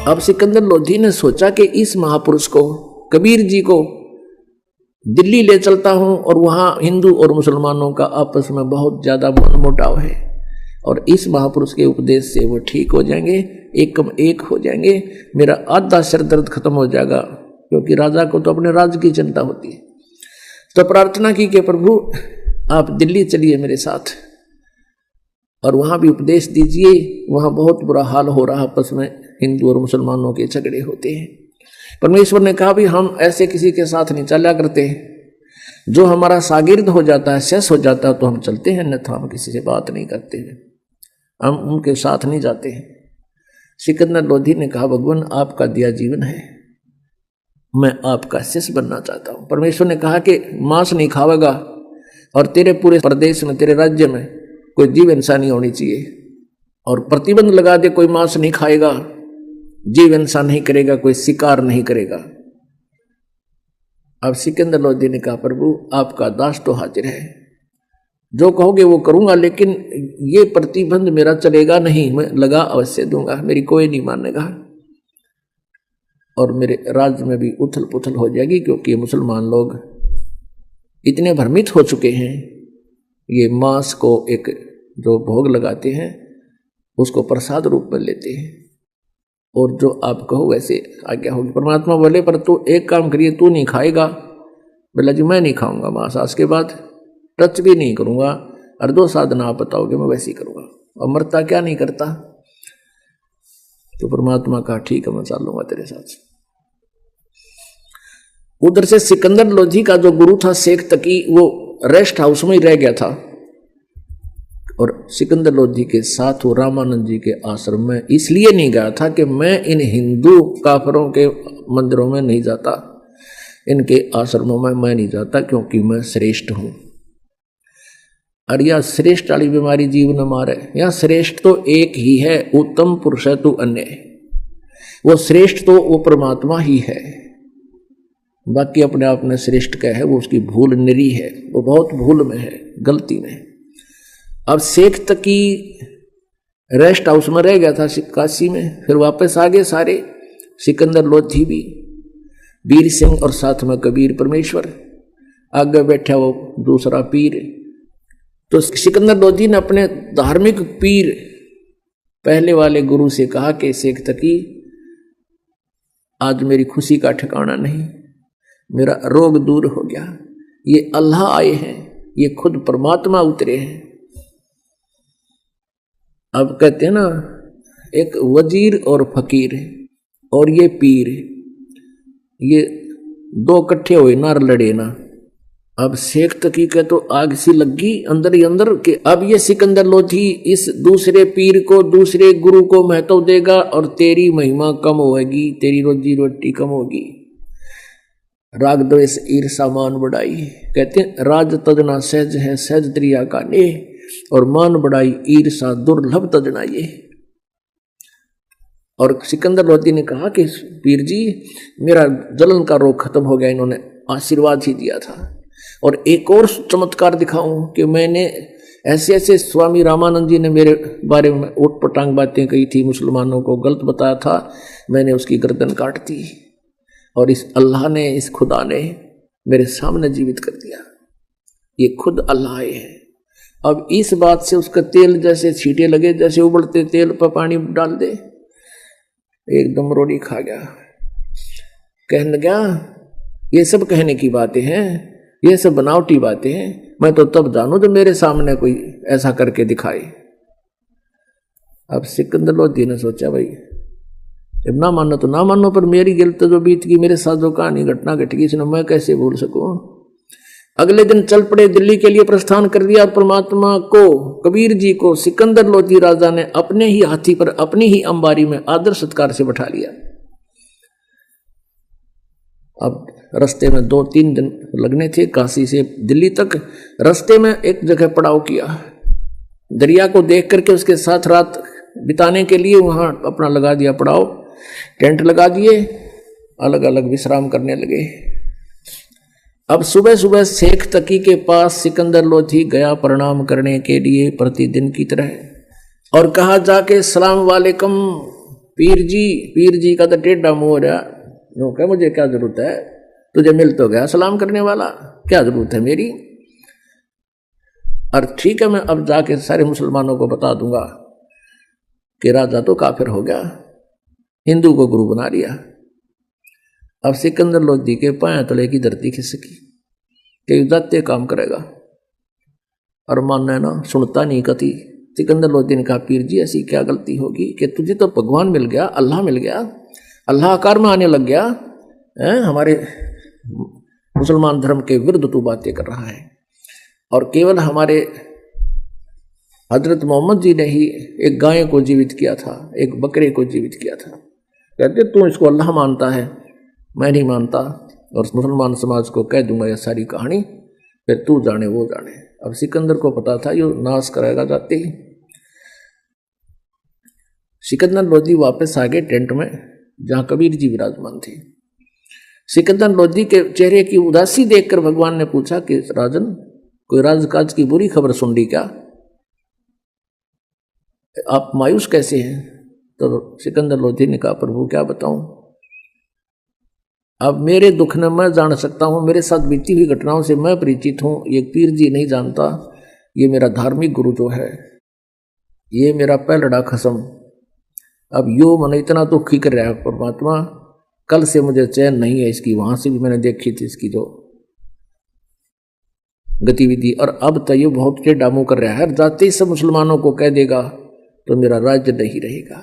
अब सिकंदर लोधी ने सोचा कि इस महापुरुष को, कबीर जी को दिल्ली ले चलता हूं और वहां हिंदू और मुसलमानों का आपस में बहुत ज्यादा मनमुटाव है और इस महापुरुष के उपदेश से वो ठीक हो जाएंगे, एकम एक हो जाएंगे, मेरा आधा सिर दर्द खत्म हो जाएगा, क्योंकि राजा को तो अपने राज्य की चिंता होती है। तो प्रार्थना की कि प्रभु आप दिल्ली चलिए मेरे साथ और वहां भी उपदेश दीजिए, वहां बहुत बुरा हाल हो रहा, आपस में हिंदू और मुसलमानों के झगड़े होते हैं। परमेश्वर ने कहा भी हम ऐसे किसी के साथ नहीं चला करते, जो हमारा शागिर्द हो जाता है, शेष हो जाता है तो हम चलते हैं, अन्यथा हम किसी से बात नहीं करते हैं, हम उनके साथ नहीं जाते हैं। सिकंदर लोधी ने कहा भगवान आपका दिया जीवन है, मैं आपका शिष्य बनना चाहता हूं। परमेश्वर ने कहा कि मांस नहीं खावेगा और तेरे पूरे प्रदेश में, तेरे राज्य में कोई जीव हिंसा नहीं होनी चाहिए, और प्रतिबंध लगा दे कोई मांस नहीं खाएगा, जीव हिंसा नहीं करेगा, कोई शिकार नहीं करेगा। अब सिकंदर लोधी ने कहा प्रभु आपका दास तो हाजिर है, जो कहोगे वो करूंगा, लेकिन ये प्रतिबंध मेरा चलेगा नहीं, मैं लगा अवश्य दूंगा, मेरी कोई नहीं मानेगा और मेरे राज्य में भी उथल पुथल हो जाएगी, क्योंकि मुसलमान लोग इतने भ्रमित हो चुके हैं, ये मांस को एक जो भोग लगाते हैं उसको प्रसाद रूप में लेते हैं, और जो आप कहो वैसे आज्ञा होगी। परमात्मा बोले पर तू एक काम करिए, तू नहीं खाएगा। बोला जी मैं नहीं खाऊंगा मांस, आज के बाद टच भी नहीं करूंगा, और दो साधना आप बताओगे मैं वैसे ही करूंगा, और मरता क्या नहीं करता। तो परमात्मा कहा ठीक है मैं चल लूंगा तेरे साथ। उधर से सिकंदर लोधी का जो गुरु था शेख तकी, वो रेस्ट हाउस में ही रह गया था, और सिकंदर लोधी के साथ वो रामानंद जी के आश्रम में इसलिए नहीं गया था कि मैं इन हिंदू काफरों के मंदिरों में नहीं जाता, इनके आश्रमों में मैं नहीं जाता, क्योंकि मैं श्रेष्ठ हूं। और यह श्रेष्ठ वाली बीमारी जीव न मारे, यह श्रेष्ठ तो एक ही है, उत्तम पुरुष है तू अन्य, वो श्रेष्ठ तो वो परमात्मा ही है, बाकी अपने आप में श्रेष्ठ का है वो उसकी भूल निरी है, वो बहुत भूल में है, गलती में। अब शेख तकी रेस्ट हाउस में रह गया था काशी में, फिर वापस आ गए सारे, सिकंदर लोधी भी, वीर सिंह और साथ में कबीर परमेश्वर, आगे बैठा वो दूसरा पीर। तो सिकंदर लोधी ने अपने धार्मिक पीर पहले वाले गुरु से कहा कि शेख तकी आज मेरी खुशी का ठिकाना नहीं, मेरा रोग दूर हो गया, ये अल्लाह आए हैं, ये खुद परमात्मा उतरे हैं। अब कहते हैं ना एक वजीर और फकीर और ये पीर, ये दो इकट्ठे हुए ना लड़े ना। अब शेख तकी के तो आग सी लगी अंदर ही अंदर के अब ये सिकंदर लोधी इस दूसरे पीर को, दूसरे गुरु को महत्व देगा और तेरी महिमा कम होगी, तेरी रोजी रोटी कम होगी। राग द्वेष ईर्षा मान बढ़ाई, कहते हैं राज तजना सहज है सहज त्रिया का ने, और मान बढ़ाई ईर्षा दुर्लभ तजना ये। और सिकंदर लोधी ने कहा कि पीर जी मेरा जलन का रोग खत्म हो गया, इन्होंने आशीर्वाद ही दिया था। और एक और चमत्कार दिखाऊं कि मैंने ऐसे ऐसे स्वामी रामानंद जी ने मेरे बारे में उटपटांग बातें कही थी, मुसलमानों को गलत बताया था, मैंने उसकी गर्दन काट दी और इस अल्लाह ने, इस खुदा ने मेरे सामने जीवित कर दिया। ये खुद अल्लाह है। अब इस बात से उसका तेल जैसे छींटे लगे, जैसे उबलते तेल पर पानी डाल दे, एकदम रोटी खा गया। कहने लगा ये सब कहने की बातें हैं, ये सब बनावटी बातें हैं, मैं तो तब जानूं जब मेरे सामने कोई ऐसा करके दिखाए। अब सिकंदर लोधी ने सोचा भाई जब ना मानो तो ना मानो, पर मेरी गिल्त जो बीत गई, मेरे साथ जो कहानी घटना घट गई, इसने मैं कैसे भूल सकूं। अगले दिन चल पड़े, दिल्ली के लिए प्रस्थान कर दिया। परमात्मा को, कबीर जी को सिकंदर लोधी राजा ने अपने ही हाथी पर, अपनी ही अंबारी में आदर सत्कार से बैठा लिया। अब रास्ते में 2-3 दिन लगने थे, काशी से दिल्ली तक। रास्ते में एक जगह पड़ाव किया, दरिया को देख करके उसके साथ रात बिताने के लिए वहां अपना लगा दिया पड़ाव, टेंट लगा दिए, अलग अलग विश्राम करने लगे। अब सुबह सुबह शेख तकी के पास सिकंदर लोधी गया प्रणाम करने के लिए प्रतिदिन की तरह, और कहा जाके सलाम वालेकुम पीर जी का तो टेढ़ा मुंह हो रहा, नो क्या मुझे क्या जरूरत है, तुझे मिल तो गया सलाम करने वाला, क्या जरूरत है मेरी। और ठीक है मैं अब जाके सारे मुसलमानों को बता दूंगा कि राजा तो काफिर हो गया, हिंदू को गुरु बना लिया। अब सिकंदर लोधी के पांव तले की धरती खिसकी कि जाते काम करेगा, और मानना ना सुनता नहीं कती। सिकंदर लोधी ने कहा पीर जी ऐसी क्या गलती होगी कि तुझे तो भगवान मिल गया, अल्लाह मिल गया, अल्लाह आकार में आने लग गया है, हमारे मुसलमान धर्म के विरुद्ध तू बातें कर रहा है। और केवल हमारे हजरत मोहम्मद जी ने ही एक गाय को जीवित किया था, एक बकरे को जीवित किया था। कहते तू इसको अल्लाह मानता है, मैं नहीं मानता, और मुसलमान समाज को कह दूंगा यह सारी कहानी, फिर तू जाने वो जाने। अब सिकंदर को पता था ये नाश कराएगा जाते ही। सिकंदर लोधी वापस आ गए टेंट में जहां कबीर जी विराजमान थे। सिकंदर लोधी के चेहरे की उदासी देखकर भगवान ने पूछा कि राजन कोई राजकाज की बुरी खबर सुन ली क्या, आप मायूस कैसे हैं। तो सिकंदर लोधी ने कहा प्रभु क्या बताऊं, अब मेरे दुख न मैं जान सकता हूं, मेरे साथ बीती हुई घटनाओं से मैं परिचित हूं, ये पीर जी नहीं जानता, ये मेरा धार्मिक गुरु जो है, ये मेरा पहलड़ा खसम, अब यो मन इतना दुखी कर रहा है परमात्मा, कल से मुझे चैन नहीं है इसकी, वहां से भी मैंने देखी थी इसकी जो गतिविधि, और अब तो ये बहुत टेढ़ा मुंह कर रहा है, जाते ही सब मुसलमानों को कह देगा तो मेरा राज्य नहीं रहेगा।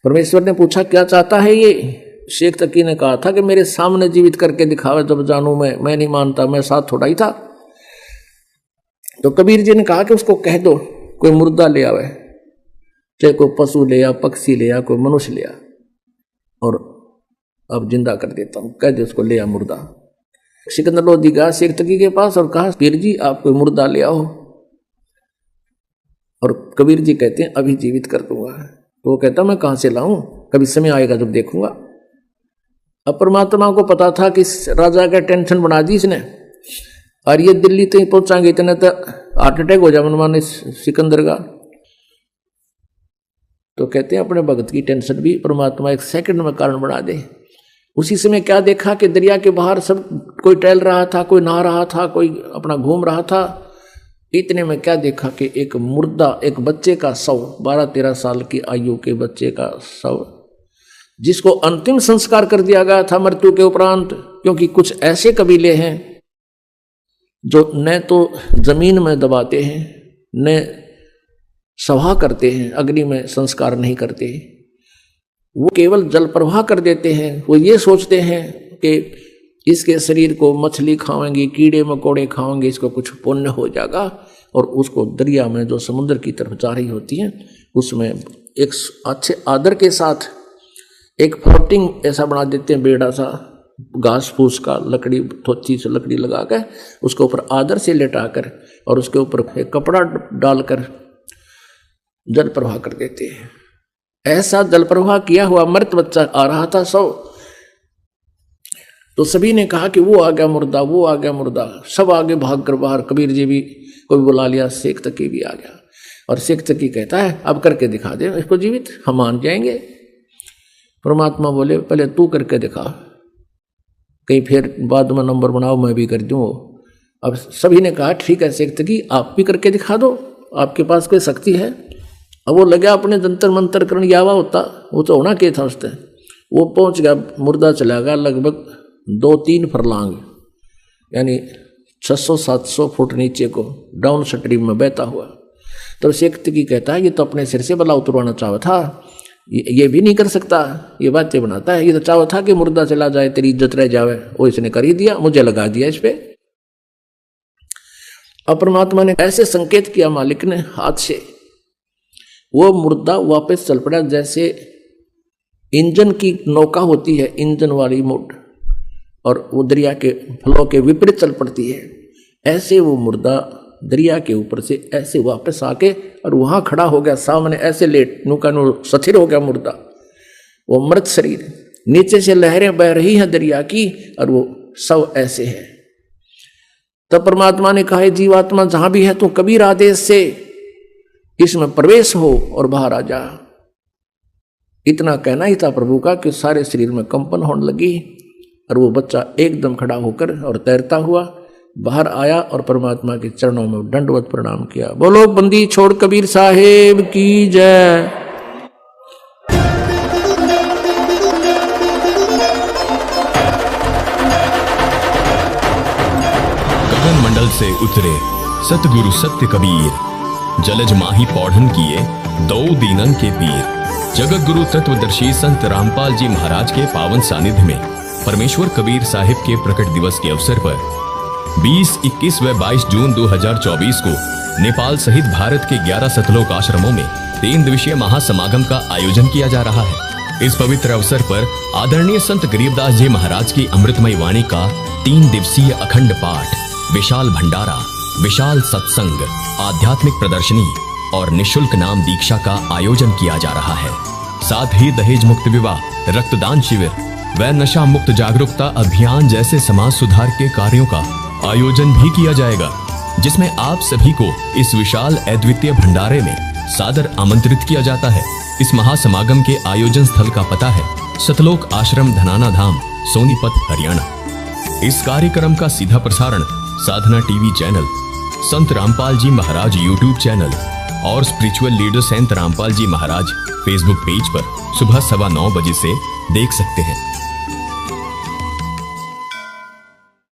परमेश्वर ने पूछा क्या चाहता है ये। शेख तकी ने कहा था कि मेरे सामने जीवित करके दिखावे जब जानू मैं नहीं मानता, मैं साथ थोड़ा ही था। तो कबीर जी ने कहा कि उसको कह दो कोई मुर्दा ले आवे, चाहे कोई पशु ले आ, पक्षी ले आ, कोई मनुष्य ले आ, और अब जिंदा कर देता हूं, कह दे उसको ले आ मुर्दा। सिकंदर लोधी गया शेख तकी के पास और कहा पीर जी आप कोई मुर्दा ले आओ, और कबीर जी कहते हैं अभी जीवित कर दूंगा। तो वो कहता मैं कहां से लाऊं, कभी समय आएगा जब देखूंगा। अब परमात्मा को पता था कि राजा का टेंशन बना दी इसने, और ये दिल्ली तक पहुंचाएंगे इतने तो हार्ट अटैक हो जाए मनमाने सिकंदर का। तो कहते हैं अपने भगत की टेंशन भी परमात्मा एक सेकंड में कारण बना दे। उसी समय क्या देखा कि दरिया के बाहर सब कोई टहल रहा था, कोई नहा रहा था, कोई अपना घूम रहा था। इतने में क्या देखा कि एक मुर्दा, एक बच्चे का शव, 12-13 साल की आयु के बच्चे का शव, जिसको अंतिम संस्कार कर दिया गया था मृत्यु के उपरांत। क्योंकि कुछ ऐसे कबीले हैं जो न तो जमीन में दबाते हैं, न सभा करते हैं, अग्नि में संस्कार नहीं करते, वो केवल जल प्रवाह कर देते हैं। वो ये सोचते हैं कि इसके शरीर को मछली खाएंगे, कीड़े मकोड़े खाएंगे, इसको कुछ पुण्य हो जाएगा, और उसको दरिया में जो समुद्र की तरफ जा रही होती है उसमें एक अच्छे आदर के साथ एक फ्लोटिंग ऐसा बना देते हैं, बेड़ा सा घास फूस का, लकड़ी थोची से लकड़ी लगा कर उसके ऊपर आदर से लेटाकर और उसके ऊपर एक कपड़ा डालकर जल प्रवाह कर देते हैं। ऐसा जल प्रवाह किया हुआ मृत बच्चा आ रहा था सौ। तो सभी ने कहा कि वो आ गया मुर्दा, वो आ गया मुर्दा, सब आगे भाग कर बाहर। कबीर जी भी कोई बुला लिया, शेख तकी भी आ गया, और शेख तकी कहता है अब करके दिखा दे इसको जीवित, हम मान जाएंगे। परमात्मा बोले पहले तू करके दिखा, कहीं फिर बाद में नंबर बनाओ मैं भी कर दूं। अब सभी ने कहा ठीक है शेख तकी आप भी करके दिखा दो, आपके पास कोई शक्ति है। अब वो लगा अपने जंतर मंतर करने यावा होता, वो तो होना क्या था उसने। वो पहुंच गया, मुर्दा चला गया लगभग 2-3 फरलांग, यानी 600-700 फुट नीचे को डाउन स्ट्रीम में बहता हुआ। तो शेख तकी कहता है ये तो अपने सिर से बला उतरवाना चाहा था, ये भी नहीं कर सकता, ये बातें बनाता है। ये तो चाहा था कि मुर्दा चला जाए, तेरी इज्जत रह जावे, वो इसने कर ही दिया, मुझे लगा दिया इस पे। अब परमात्मा ने ऐसे संकेत किया मालिक ने हाथ से, वो मुर्दा वापस चल पड़ा। जैसे इंजन की नौका होती है, इंजन वाली मोट, और वो दरिया के फ्लो के विपरीत चल पड़ती है, ऐसे वो मुर्दा दरिया के ऊपर से ऐसे वापस आके और वहां खड़ा हो गया सामने, ऐसे लेट नूका नू स्थिर हो गया मुर्दा। वो मृत शरीर, नीचे से लहरें बह रही हैं दरिया की, और वो सब ऐसे है। तब परमात्मा ने कहा जीवात्मा जहां भी है तो कबीर आदेश से इसमें प्रवेश हो और बाहर आ जा। इतना कहना ही था प्रभु का कि सारे शरीर में कंपन होने लगी और वो बच्चा एकदम खड़ा होकर और तैरता हुआ बाहर आया और परमात्मा के चरणों में दंडवत प्रणाम किया। बोलो बंदी छोड़ कबीर साहेब की जय। गगन मंडल से उतरे सतगुरु सत्य कबीर, जलज माही पौढ़न किए दो दीनन के पीर। जगत गुरु तत्वदर्शी संत रामपाल जी महाराज के पावन सानिध्य में परमेश्वर कबीर साहिब के प्रकट दिवस के अवसर पर 20, 21 व 22 जून 2024 को नेपाल सहित भारत के 11 सतलोक आश्रमों में 3 दिवसीय महासमागम का आयोजन किया जा रहा है। इस पवित्र अवसर पर आदरणीय संत गरीबदास जी महाराज की अमृतमय वाणी का 3 दिवसीय अखंड पाठ, विशाल भंडारा, विशाल सत्संग, आध्यात्मिक प्रदर्शनी और निशुल्क नाम दीक्षा का आयोजन किया जा रहा है। साथ ही दहेज मुक्त विवाह, रक्तदान शिविर व नशा मुक्त जागरूकता अभियान जैसे समाज सुधार के कार्यों का आयोजन भी किया जाएगा, जिसमें आप सभी को इस विशाल अद्वितीय भंडारे में सादर आमंत्रित किया जाता है। इस महासमागम के आयोजन स्थल का पता है सतलोक आश्रम धनाना धाम, सोनीपत, हरियाणा। इस कार्यक्रम का सीधा प्रसारण साधना टीवी चैनल, संत रामपाल जी महाराज यूट्यूब चैनल और स्पिरिचुअल लीडर संत रामपाल जी महाराज फेसबुक पेज पर सुबह 9:15 बजे से देख सकते हैं।